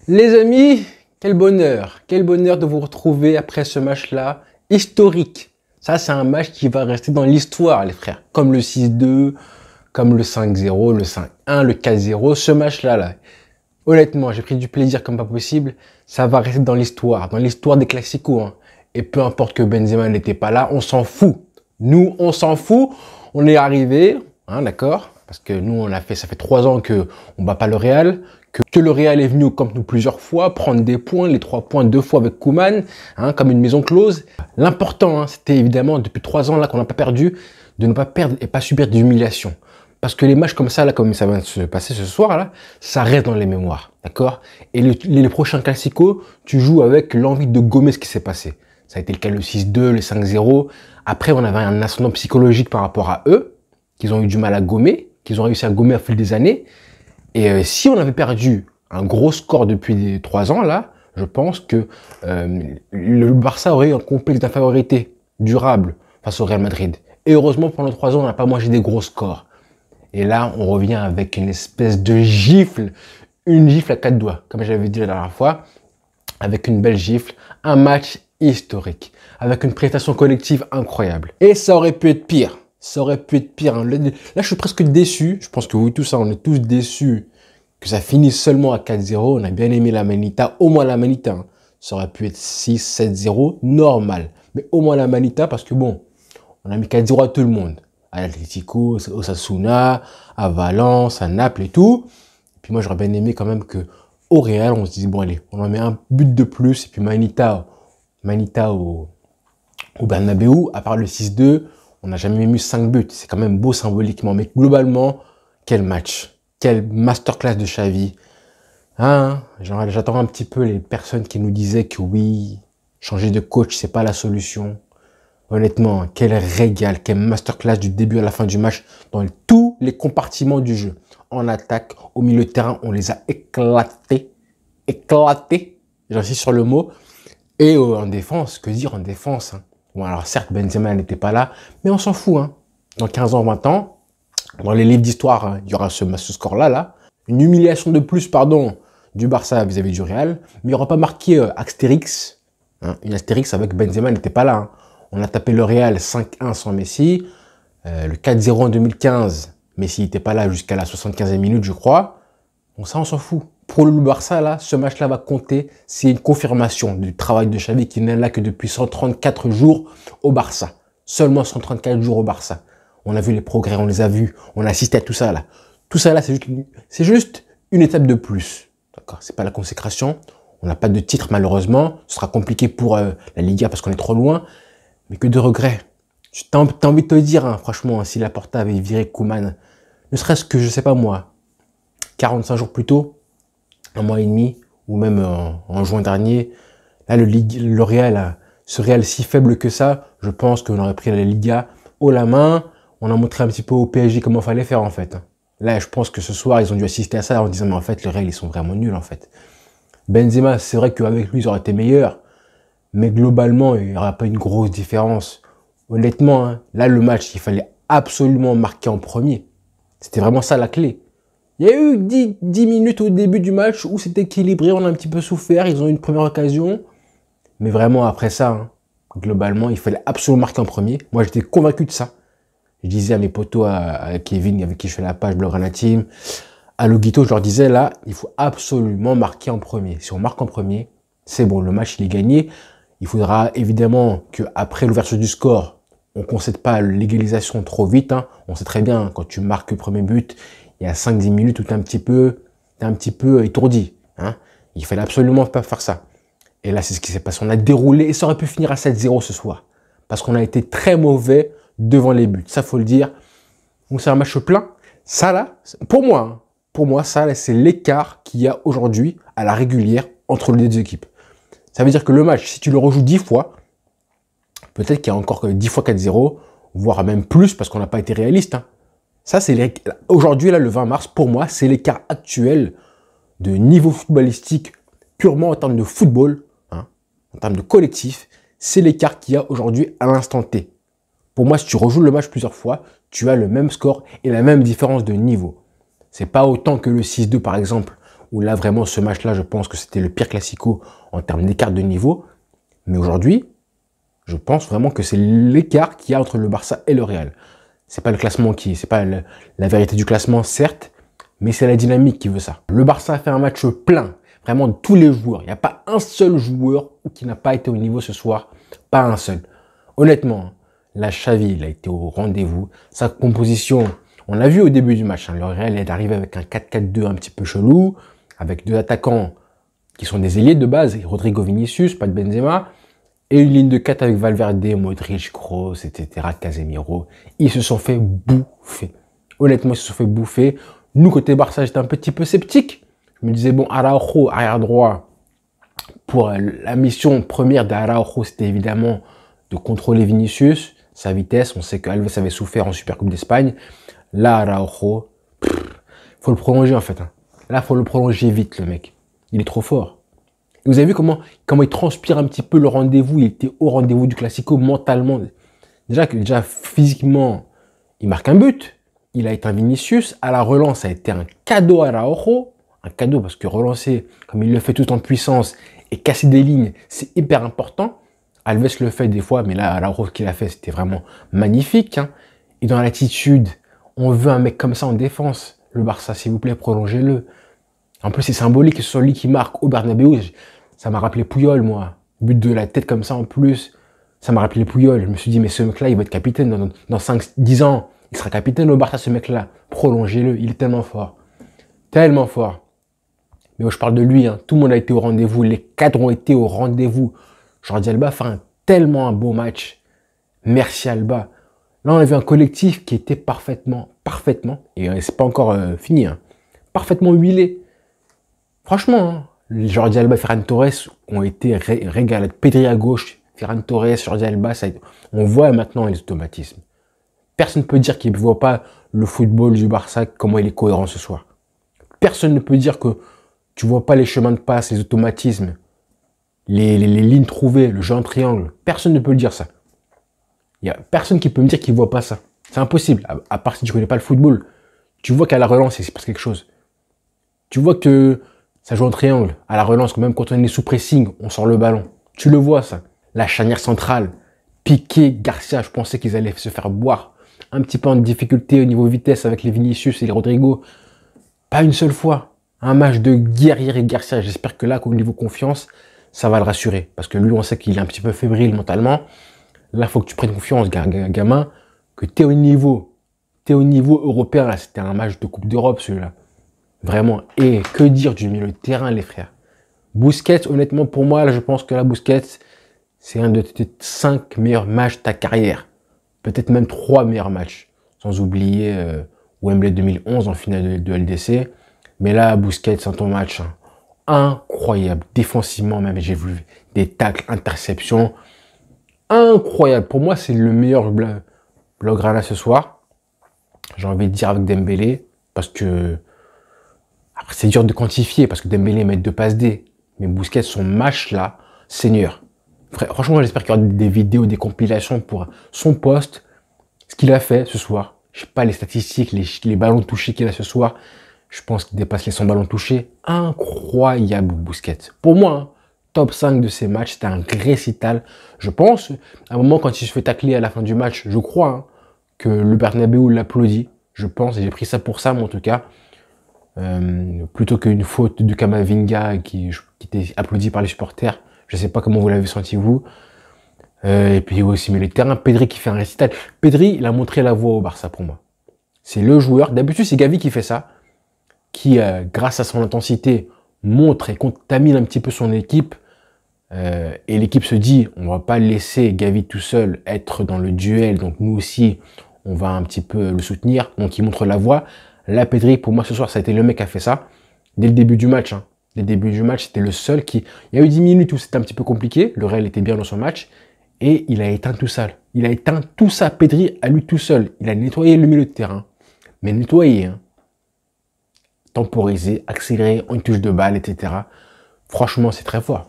Les amis, quel bonheur de vous retrouver après ce match-là, historique. Ça, c'est un match qui va rester dans l'histoire, les frères. Comme le 6-2, comme le 5-0, le 5-1, le 4-0, ce match-là, là. Honnêtement, j'ai pris du plaisir comme pas possible. Ça va rester dans l'histoire des classicos, hein. Et peu importe que Benzema n'était pas là, on s'en fout. Nous, on s'en fout. On est arrivé, hein, d'accord? Parce que nous, ça fait 3 ans que on bat pas le Real, que le Real est venu au Camp Nou plusieurs fois, prendre des points, les 3 points 2 fois avec Koeman, hein, comme une maison close. L'important, hein, c'était évidemment, depuis 3 ans là qu'on n'a pas perdu, de ne pas perdre et pas subir d'humiliation. Parce que les matchs comme ça, là, comme ça va se passer ce soir, là, ça reste dans les mémoires, d'accord? Et les prochains classicos, tu joues avec l'envie de gommer ce qui s'est passé. Ça a été le cas le 6-2, le 5-0. Après, on avait un ascendant psychologique par rapport à eux, qu'ils ont eu du mal à gommer, qu'ils ont réussi à gommer au fil des années. Et si on avait perdu un gros score depuis 3 ans, là, je pense que le Barça aurait eu un complexe d'infériorité durable face au Real Madrid. Et heureusement, pendant 3 ans, on n'a pas mangé des gros scores. Et là, on revient avec une espèce de gifle, une gifle à 4 doigts, comme j'avais dit la dernière fois, avec une belle gifle, un match historique, avec une prestation collective incroyable. Et ça aurait pu être pire. Ça aurait pu être pire. Là, je suis presque déçu. Je pense que oui, tout ça, on est tous déçus que ça finisse seulement à 4-0. On a bien aimé la Manita, au moins la Manita, hein. Ça aurait pu être 6-7-0, normal. Mais au moins la Manita, parce que bon, on a mis 4-0 à tout le monde. À l'Atlético, au Osasuna, à Valence, à Naples et tout. Et puis moi, j'aurais bien aimé quand même que au Real, on se dise, bon allez, on en met un but de plus. Et puis Manita au Bernabeu, à part le 6-2, on n'a jamais mis 5 buts. C'est quand même beau symboliquement. Mais globalement, quel match. Quelle masterclass de Xavi. Hein, j'attends un petit peu les personnes qui nous disaient que oui, changer de coach, c'est pas la solution. Honnêtement, quel régal, quelle masterclass du début à la fin du match dans tous les compartiments du jeu. En attaque, au milieu de terrain, on les a éclatés. Éclatés, j'insiste sur le mot. Et en défense, que dire en défense, hein. Bon, alors certes, Benzema n'était pas là, mais on s'en fout, hein. Dans 15 ans, 20 ans, dans les livres d'histoire, hein, il y aura ce score-là, là. Une humiliation de plus, pardon, du Barça vis-à-vis du Real, mais il n'y aura pas marqué Astérix, hein. Une Astérix avec Benzema n'était pas là, hein. On a tapé le Real 5-1 sans Messi, le 4-0 en 2015, Messi n'était pas là jusqu'à la 75e minute, je crois. Bon, ça, on s'en fout. Pour le Barça, là, ce match-là va compter. C'est une confirmation du travail de Xavi qui n'est là que depuis 134 jours au Barça. Seulement 134 jours au Barça. On a vu les progrès, on les a vus, on a assisté à tout ça, là. Tout ça, là, c'est juste une étape de plus. D'accord? C'est pas la consécration. On n'a pas de titre, malheureusement. Ce sera compliqué pour la Liga parce qu'on est trop loin. Mais que de regrets. T'as envie de te dire, hein, franchement, si Laporta avait viré Koeman, ne serait-ce que, je sais pas moi, 45 jours plus tôt, un mois et demi, ou même en juin dernier, là, le Real, ce Real si faible que ça, je pense qu'on aurait pris la Liga haut la main. On a montré un petit peu au PSG comment fallait faire, en fait. Là, je pense que ce soir, ils ont dû assister à ça en disant, mais en fait, le Real, ils sont vraiment nuls, en fait. Benzema, c'est vrai qu'avec lui, ils auraient été meilleurs. Mais globalement, il n'y aura pas une grosse différence. Honnêtement, hein, là, le match, il fallait absolument marquer en premier. C'était vraiment ça la clé. Il y a eu 10 minutes au début du match où c'était équilibré, on a un petit peu souffert, ils ont eu une première occasion. Mais vraiment, après ça, hein, globalement, il fallait absolument marquer en premier. Moi, j'étais convaincu de ça. Je disais à mes potos, à Kevin, avec qui je fais la page Blaugrana Team, à Loguito, je leur disais, là, il faut absolument marquer en premier. Si on marque en premier, c'est bon, le match, il est gagné. Il faudra évidemment qu'après l'ouverture du score, on ne concède pas l'égalisation trop vite, hein. On sait très bien, hein, quand tu marques le premier but, il y a 5-10 minutes où tu es un petit peu étourdi, hein. Il fallait absolument pas faire ça. Et là, c'est ce qui s'est passé. On a déroulé et ça aurait pu finir à 7-0 ce soir. Parce qu'on a été très mauvais devant les buts. Ça, faut le dire. Donc, c'est un match plein. Ça, là, pour moi, ça, là, c'est l'écart qu'il y a aujourd'hui à la régulière entre les deux équipes. Ça veut dire que le match, si tu le rejoues 10 fois, peut-être qu'il y a encore que 10 fois 4-0, voire même plus parce qu'on n'a pas été réaliste, hein. Ça, c'est aujourd'hui, là, le 20 mars, pour moi, c'est l'écart actuel de niveau footballistique purement en termes de football, hein, en termes de collectif. C'est l'écart qu'il y a aujourd'hui à l'instant T. Pour moi, si tu rejoues le match plusieurs fois, tu as le même score et la même différence de niveau. C'est pas autant que le 6-2, par exemple, où là, vraiment, ce match-là, je pense que c'était le pire classico en termes d'écart de niveau. Mais aujourd'hui, je pense vraiment que c'est l'écart qu'il y a entre le Barça et le Real. C'est pas le classement c'est pas la vérité du classement, certes, mais c'est la dynamique qui veut ça. Le Barça a fait un match plein, vraiment de tous les joueurs. Il n'y a pas un seul joueur qui n'a pas été au niveau ce soir, pas un seul. Honnêtement, la Xavi, il a été au rendez-vous. Sa composition, on l'a vu au début du match, le Real est arrivé avec un 4-4-2 un petit peu chelou, avec deux attaquants qui sont des ailiers de base, Rodrigo Vinicius, pas de Benzema, et une ligne de 4 avec Valverde, Modric, Kroos, etc., Casemiro. Ils se sont fait bouffer. Honnêtement, ils se sont fait bouffer. Nous, côté Barça, j'étais un petit peu sceptique. Je me disais, bon, Araujo, arrière droit, pour la mission première d'Araujo, c'était évidemment de contrôler Vinicius, sa vitesse. On sait que Alves avait souffert en Supercoupe d'Espagne. Là, Araujo, faut le prolonger en fait. Là, faut le prolonger vite, le mec. Il est trop fort. Et vous avez vu comment il transpire un petit peu le rendez-vous. Il était au rendez-vous du Classico mentalement. Déjà physiquement, il marque un but. Il a été un Vinicius. À la relance, ça a été un cadeau à Araujo. Un cadeau parce que relancer, comme il le fait tout en puissance, et casser des lignes, c'est hyper important. Alves le fait des fois, mais là, Araujo, ce qu'il a fait, c'était vraiment magnifique. Et dans l'attitude, on veut un mec comme ça en défense. Le Barça, s'il vous plaît, prolongez-le. En plus, c'est symbolique que ce soit lui qui marque au Bernabéu. Ça m'a rappelé Puyol, moi. But de la tête comme ça en plus. Ça m'a rappelé Puyol. Je me suis dit, mais ce mec-là, il va être capitaine dans 5-10 ans. Il sera capitaine au Barça, ce mec-là. Prolongez-le. Il est tellement fort. Tellement fort. Mais je parle de lui. Tout le monde a été au rendez-vous. Les cadres ont été au rendez-vous. Jordi Alba fait tellement un beau match. Merci Alba. Là, on a vu un collectif qui était parfaitement, et c'est pas encore fini, parfaitement huilé. Franchement, Jordi Alba et Ferran Torres ont été régalés. Pedri à gauche, Ferran Torres, Jordi Alba, on voit maintenant les automatismes. Personne ne peut dire qu'il ne voit pas le football du Barça, comment il est cohérent ce soir. Personne ne peut dire que tu ne vois pas les chemins de passe, les automatismes, les lignes trouvées, le jeu en triangle. Personne ne peut le dire ça. Il n'y a personne qui peut me dire qu'il ne voit pas ça. C'est impossible, à part si tu ne connais pas le football. Tu vois qu'à la relance, il se passe quelque chose. Tu vois que ça joue en triangle. À la relance, même quand on est sous pressing, on sort le ballon. Tu le vois, ça. La charnière centrale, Piqué, Garcia, je pensais qu'ils allaient se faire boire. Un petit peu en difficulté au niveau vitesse avec les Vinicius et les Rodrigo. Pas une seule fois. Un match de guerrier et Garcia. J'espère que là, au niveau confiance, ça va le rassurer. Parce que lui, on sait qu'il est un petit peu fébrile mentalement. Là, il faut que tu prennes confiance, gamin, que tu es au niveau européen. Là, c'était un match de Coupe d'Europe, celui-là. Vraiment. Et que dire du milieu de terrain, les frères. Busquets, honnêtement, pour moi, là, je pense que là, Busquets, c'est un de tes 5 meilleurs matchs de ta carrière. Peut-être même 3 meilleurs matchs. Sans oublier Wembley 2011 en finale de LDC. Mais là, Busquets, c'est ton match incroyable. Défensivement, même, j'ai vu des tacles, interceptions. Incroyable. Pour moi, c'est le meilleur Blaugrana ce soir. J'ai envie de dire avec Dembélé. Parce que après, c'est dur de quantifier parce que Dembélé met 2 passes D. Mais Busquets, son match là, seigneur. Franchement, j'espère qu'il y aura des vidéos, des compilations pour son poste. Ce qu'il a fait ce soir. Je sais pas les statistiques, les ballons touchés qu'il a ce soir. Je pense qu'il dépasse les 100 ballons touchés. Incroyable Busquets. Pour moi, top 5 de ces matchs. C'était un récital. Je pense, à un moment quand il se fait tacler à la fin du match, je crois que le Bernabéu l'applaudit. Je pense, et j'ai pris ça pour ça, mais en tout cas. Plutôt qu'une faute de Camavinga qui était applaudi par les supporters. Je ne sais pas comment vous l'avez senti vous. Et puis aussi, mais le terrain, Pedri qui fait un récital. Pedri, il a montré la voie au Barça pour moi. C'est le joueur. D'habitude, c'est Gavi qui fait ça. Qui, grâce à son intensité, montre et contamine un petit peu son équipe. Et l'équipe se dit, on va pas laisser Gavi tout seul être dans le duel. Donc nous aussi, on va un petit peu le soutenir. Donc il montre la voie. Là, Pedri, pour moi, ce soir, ça a été le mec qui a fait ça. Dès le début du match. Dès le début du match, c'était le seul qui... Il y a eu 10 minutes où c'était un petit peu compliqué. Le Real était bien dans son match. Et il a éteint tout ça. Il a éteint tout ça, Pedri, à lui tout seul. Il a nettoyé le milieu de terrain. Mais nettoyé, temporisé, accéléré, une touche de balle, etc. Franchement, c'est très fort.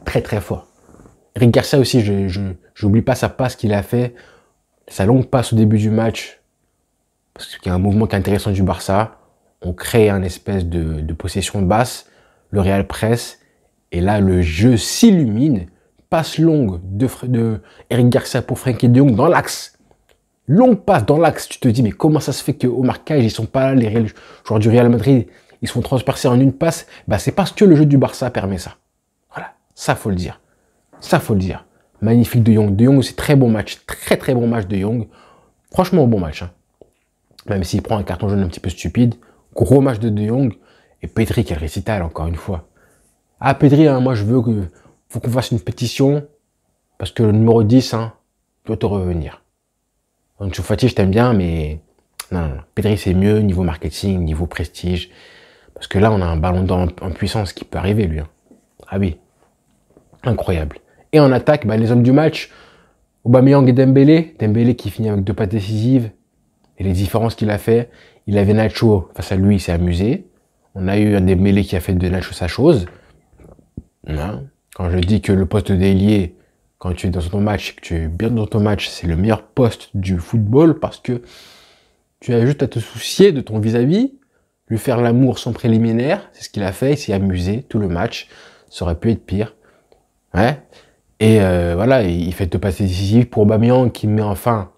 Très, très fort. Eric Garcia aussi, je n'oublie pas sa passe qu'il a fait. Sa longue passe au début du match. Parce qu'il y a un mouvement qui est intéressant du Barça. On crée un espèce de possession basse, le Real presse, et là, le jeu s'illumine. Passe longue de Eric Garcia pour Frenkie de Jong dans l'axe. Longue passe dans l'axe. Tu te dis, mais comment ça se fait qu'au marquage, ils sont pas là, les joueurs du Real Madrid, ils sont transpercés en une passe? Bah, c'est parce que le jeu du Barça permet ça. Voilà, ça faut le dire. Ça faut le dire. Magnifique de Jong. De Jong aussi, très bon match. Très très bon match de Jong. Franchement, bon match. Hein. Même s'il prend un carton jaune un petit peu stupide. Gros match de Jong. Et Pedri, quel récital, encore une fois. Ah, Pedri, hein, moi je veux que... faut qu'on fasse une pétition. Parce que le numéro 10, hein, doit te revenir. Ansu Fati, je t'aime bien, mais... Non, non, Pedri, c'est mieux niveau marketing, niveau prestige. Parce que là, on a un ballon d'or en puissance qui peut arriver, lui. Hein. Ah oui. Incroyable. Et en attaque, bah, les hommes du match, Aubameyang et Dembélé. Dembélé qui finit avec 2 passes décisives. Et les différences qu'il a fait. Il avait Nacho face à lui, il s'est amusé. On a eu un Dembélé qui a fait de Nacho sa chose. Non. Quand je dis que le poste d'ailier, quand tu es dans ton match, que tu es bien dans ton match, c'est le meilleur poste du football parce que tu as juste à te soucier de ton vis-à-vis, lui faire l'amour sans préliminaire. C'est ce qu'il a fait, il s'est amusé tout le match. Ça aurait pu être pire. Ouais. Et voilà, il fait 2 passes décisives pour Aubameyang qui met enfin...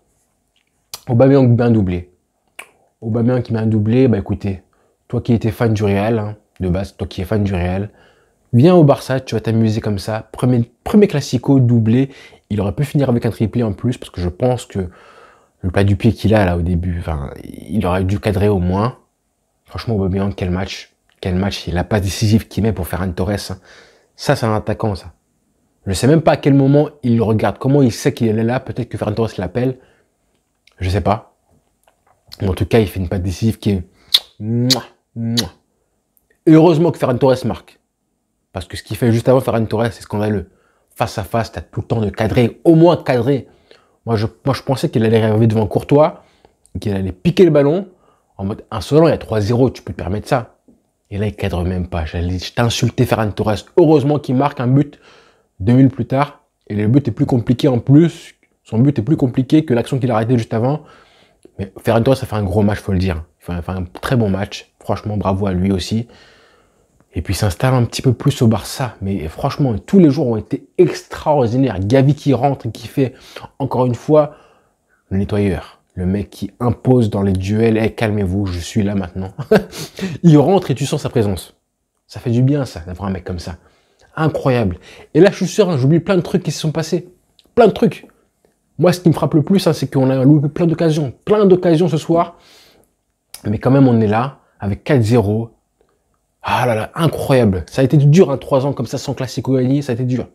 Aubameyang bien doublé. Aubameyang qui met un doublé, bah écoutez, toi qui étais fan du Real, hein, de base, toi qui es fan du Real, viens au Barça, tu vas t'amuser comme ça. Premier classico doublé, il aurait pu finir avec un triplé en plus, parce que je pense que le plat du pied qu'il a là au début, enfin, il aurait dû cadrer au moins. Franchement, Aubameyang, quel match. Quel match, la passe décisive qu'il met pour Ferran Torres. Hein. Ça, c'est un attaquant, ça. Je ne sais même pas à quel moment il le regarde, comment il sait qu'il est là, peut-être que Ferran Torres l'appelle. Je sais pas. Mais en tout cas, il fait une passe décisive qui est... Et heureusement que Ferran Torres marque. Parce que ce qu'il fait juste avant Ferran Torres, c'est scandaleux. Face à face, tu as tout le temps de cadrer, au moins cadrer. Moi, je pensais qu'il allait arriver devant Courtois, qu'il allait piquer le ballon, en mode insolent, il y a 3-0, tu peux te permettre ça. Et là, il cadre même pas. Je t'ai insulté Ferran Torres. Heureusement qu'il marque un but 2 minutes plus tard. Et le but est plus compliqué en plus. Son but est plus compliqué que l'action qu'il a arrêtée juste avant. Mais Ferran Torres, ça fait un gros match, faut le dire. Il fait un très bon match. Franchement, bravo à lui aussi. Et puis, il s'installe un petit peu plus au Barça. Mais franchement, tous les jours ont été extraordinaires. Gavi qui rentre et qui fait, encore une fois, le nettoyeur. Le mec qui impose dans les duels. Hey, calmez-vous, je suis là maintenant. Il rentre et tu sens sa présence. Ça fait du bien, ça, d'avoir un mec comme ça. Incroyable. Et là, je suis sûr, hein, j'oublie plein de trucs qui se sont passés. Plein de trucs. Moi, ce qui me frappe le plus, hein, c'est qu'on a loupé plein d'occasions. Plein d'occasions ce soir. Mais quand même, on est là, avec 4-0. Ah là là, incroyable. Ça a été dur, hein, 3 ans comme ça, sans classico gagné, ça a été dur.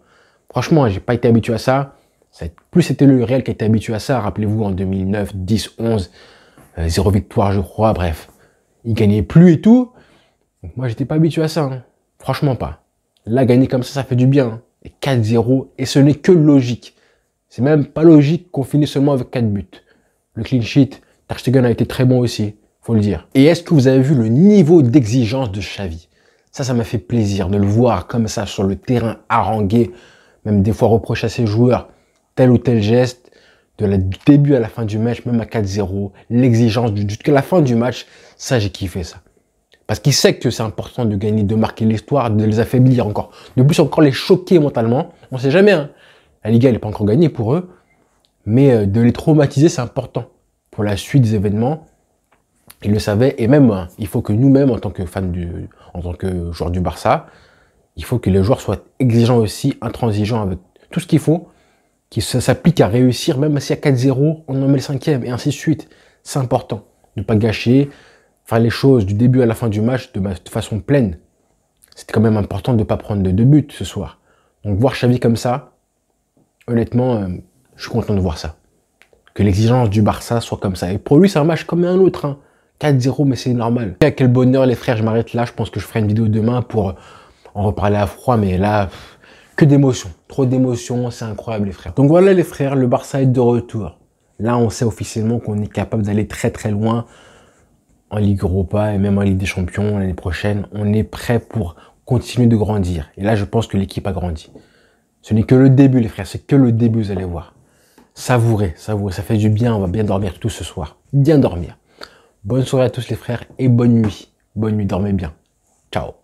Franchement, j'ai pas été habitué à ça. Plus c'était le Real qui a été habitué à ça. Rappelez-vous, en 2009, 10, 11, 0 victoire, je crois, bref. Il gagnait plus et tout. Donc moi, j'étais pas habitué à ça. Hein. Franchement pas. Là, gagner comme ça fait du bien. Hein. Et 4-0, et ce n'est que logique. C'est même pas logique qu'on finisse seulement avec 4 buts. Le clean sheet, Ter Stegen a été très bon aussi, faut le dire. Et est-ce que vous avez vu le niveau d'exigence de Xavi? Ça m'a fait plaisir de le voir comme ça sur le terrain, haranguer, même des fois reprocher à ses joueurs tel ou tel geste, du début à la fin du match, même à 4-0, l'exigence jusqu'à la fin du match, ça j'ai kiffé ça. Parce qu'il sait que c'est important de gagner, de marquer l'histoire, de les affaiblir encore. De plus encore les choquer mentalement. On sait jamais, hein. La Liga, elle n'est pas encore gagnée pour eux. Mais de les traumatiser, c'est important. Pour la suite des événements, ils le savaient. Et même, il faut que nous-mêmes, en tant que fans en tant que joueurs du Barça, il faut que les joueurs soient exigeants aussi, intransigeants avec tout ce qu'il faut, qui s'applique à réussir, même s'il y a 4-0, on en met le 5e, et ainsi de suite. C'est important. Ne pas gâcher, faire les choses du début à la fin du match de façon pleine. C'était quand même important de ne pas prendre de 2 buts ce soir. Donc voir Xavi comme ça, honnêtement, je suis content de voir ça. Que l'exigence du Barça soit comme ça. Et pour lui, c'est un match comme un autre. Hein. 4-0, mais c'est normal. Et quel bonheur, les frères, je m'arrête là. Je pense que je ferai une vidéo demain pour en reparler à froid. Mais là, que d'émotions. Trop d'émotions, c'est incroyable, les frères. Donc voilà, les frères, le Barça est de retour. Là, on sait officiellement qu'on est capable d'aller très très loin en Ligue Europa et même en Ligue des Champions l'année prochaine. On est prêt pour continuer de grandir. Et là, je pense que l'équipe a grandi. Ce n'est que le début, les frères. C'est que le début, vous allez voir. Savourez, savourez. Ça fait du bien. On va bien dormir tout ce soir. Bien dormir. Bonne soirée à tous, les frères, et bonne nuit. Bonne nuit, dormez bien. Ciao.